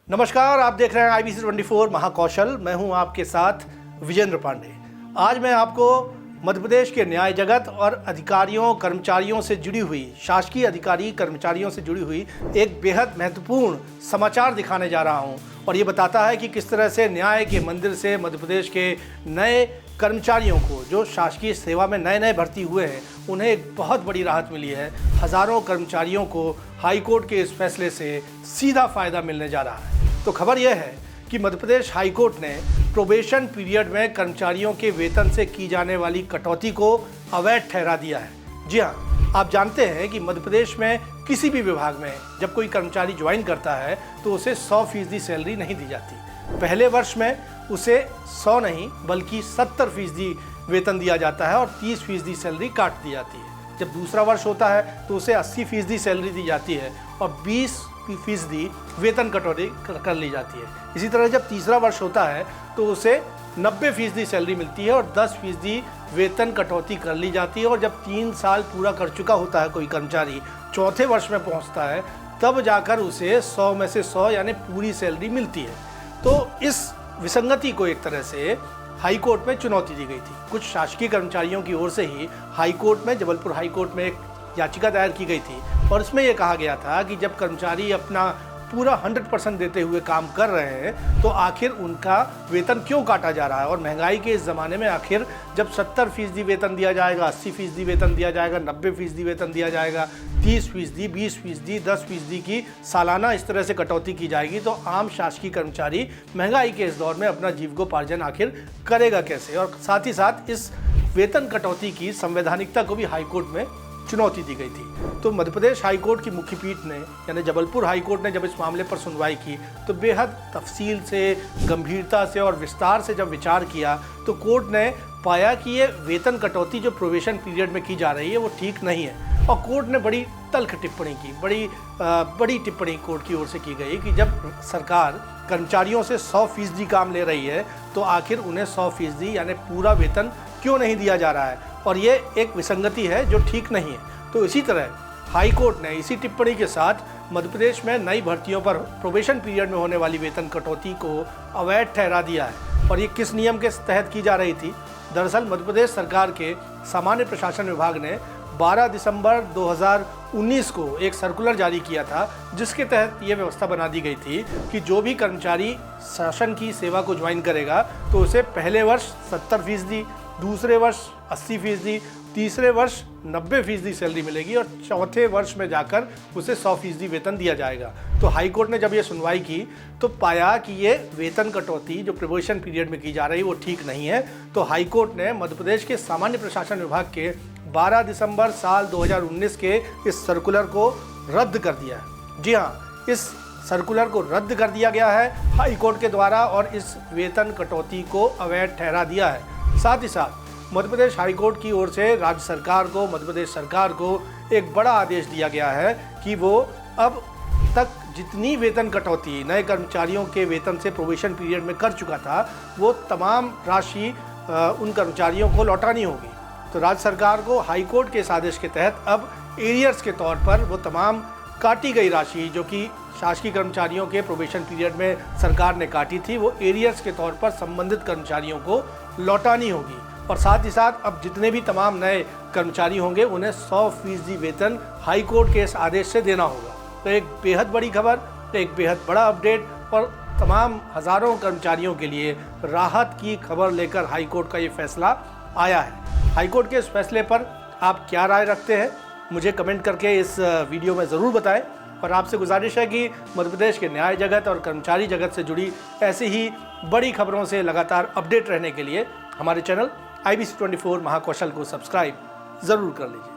नमस्कार, आप देख रहे हैं IBC 24 महाकौशल। मैं हूं आपके साथ विजेंद्र पांडे। आज मैं आपको मध्य प्रदेश के न्याय जगत और अधिकारियों कर्मचारियों से जुड़ी हुई, शासकीय अधिकारी कर्मचारियों से जुड़ी हुई एक बेहद महत्वपूर्ण समाचार दिखाने जा रहा हूं और ये बताता है कि किस तरह से न्याय के मंदिर से मध्य प्रदेश के नए कर्मचारियों को, जो शासकीय सेवा में नए भर्ती हुए हैं, उन्हें एक बहुत बड़ी राहत मिली है। हज़ारों कर्मचारियों को हाईकोर्ट के इस फैसले से सीधा फ़ायदा मिलने जा रहा है। तो खबर यह है कि मध्य प्रदेश हाईकोर्ट ने प्रोबेशन पीरियड में कर्मचारियों के वेतन से की जाने वाली कटौती को अवैध ठहरा दिया है। जी हाँ, आप जानते हैं कि मध्य प्रदेश में किसी भी विभाग में जब कोई कर्मचारी ज्वाइन करता है तो उसे 100% सैलरी नहीं दी जाती। पहले वर्ष में उसे 100 नहीं बल्कि 70% वेतन दिया जाता है और 30% सैलरी काट दी जाती है। जब दूसरा वर्ष होता है तो उसे 80% सैलरी दी जाती है और 20% वेतन कटौती कर ली जाती है। इसी तरह जब तीसरा वर्ष होता है तो उसे 90% सैलरी मिलती है और 10% वेतन कटौती कर ली जाती है। और जब 3 साल पूरा कर चुका होता है कोई कर्मचारी, चौथे वर्ष में पहुंचता है, तब जाकर उसे 100 में से 100 यानी पूरी सैलरी मिलती है। तो इस विसंगति को एक तरह से हाईकोर्ट में चुनौती दी गई थी। कुछ शासकीय कर्मचारियों की ओर से ही हाईकोर्ट में, जबलपुर हाईकोर्ट में एक याचिका दायर की गई थी और इसमें यह कहा गया था कि जब कर्मचारी अपना पूरा 100% देते हुए काम कर रहे हैं तो आखिर उनका वेतन क्यों काटा जा रहा है। और महंगाई के इस ज़माने में आखिर जब 70% वेतन दिया जाएगा, 80% वेतन दिया जाएगा, 90% वेतन दिया जाएगा, 30%, 20%, 10% की सालाना इस तरह से कटौती की जाएगी तो आम शासकीय कर्मचारी महंगाई के इस दौर में अपना जीविकोपार्जन आखिर करेगा कैसे। और साथ ही साथ इस वेतन कटौती की संवैधानिकता को भी हाईकोर्ट में चुनौती दी गई थी। तो मध्य प्रदेश हाईकोर्ट की मुख्य पीठ ने, यानी जबलपुर हाईकोर्ट ने जब इस मामले पर सुनवाई की तो बेहद तफसील से, गंभीरता से और विस्तार से जब विचार किया तो कोर्ट ने पाया कि ये वेतन कटौती जो प्रोबेशन पीरियड में की जा रही है वो ठीक नहीं है। और कोर्ट ने बड़ी तल्ख टिप्पणी की, बड़ी टिप्पणी कोर्ट की ओर से की गई कि जब सरकार कर्मचारियों से 100% काम ले रही है तो आखिर उन्हें 100% यानी पूरा वेतन क्यों नहीं दिया जा रहा है। और ये एक विसंगति है जो ठीक नहीं है। तो इसी तरह हाईकोर्ट ने इसी टिप्पणी के साथ मध्य प्रदेश में नई भर्तियों पर प्रोबेशन पीरियड में होने वाली वेतन कटौती को अवैध ठहरा दिया है। और ये किस नियम के तहत की जा रही थी? दरअसल मध्य प्रदेश सरकार के सामान्य प्रशासन विभाग ने 12 दिसंबर 2019 को एक सर्कुलर जारी किया था जिसके तहत ये व्यवस्था बना दी गई थी कि जो भी कर्मचारी शासन की सेवा को ज्वाइन करेगा तो उसे पहले वर्ष 70%, दूसरे वर्ष 80%, तीसरे वर्ष 90% सैलरी मिलेगी और चौथे वर्ष में जाकर उसे 100% वेतन दिया जाएगा। तो हाईकोर्ट ने जब ये सुनवाई की तो पाया कि ये वेतन कटौती जो प्रोबेशन पीरियड में की जा रही है वो ठीक नहीं है। तो हाईकोर्ट ने मध्य प्रदेश के सामान्य प्रशासन विभाग के 12 दिसंबर साल 2019 के इस सर्कुलर को रद्द कर दिया है। जी हाँ, इस सर्कुलर को रद्द कर दिया गया है हाईकोर्ट के द्वारा और इस वेतन कटौती को अवैध ठहरा दिया है। साथ ही साथ मध्य प्रदेश हाईकोर्ट की ओर से राज्य सरकार को, मध्य प्रदेश सरकार को एक बड़ा आदेश दिया गया है कि वो अब तक जितनी वेतन कटौती नए कर्मचारियों के वेतन से प्रोबेशन पीरियड में कर चुका था वो तमाम राशि उन कर्मचारियों को लौटानी होगी। तो राज्य सरकार को हाईकोर्ट के इस आदेश के तहत अब एरियर्स के तौर पर वो तमाम काटी गई राशि जो कि शासकीय कर्मचारियों के प्रोबेशन पीरियड में सरकार ने काटी थी वो एरियर्स के तौर पर संबंधित कर्मचारियों को लौटानी होगी। और साथ ही साथ अब जितने भी तमाम नए कर्मचारी होंगे उन्हें 100% वेतन हाईकोर्ट के इस आदेश से देना होगा। तो एक बेहद बड़ी खबर, एक बेहद बड़ा अपडेट और तमाम हज़ारों कर्मचारियों के लिए राहत की खबर लेकर हाईकोर्ट का ये फैसला आया है। हाईकोर्ट के इस फैसले पर आप क्या राय रखते हैं मुझे कमेंट करके इस वीडियो में ज़रूर बताएं। और आपसे गुजारिश है कि मध्य प्रदेश के न्याय जगत और कर्मचारी जगत से जुड़ी ऐसी ही बड़ी खबरों से लगातार अपडेट रहने के लिए हमारे चैनल IBC 24 महाकौशल को सब्सक्राइब ज़रूर कर लीजिए।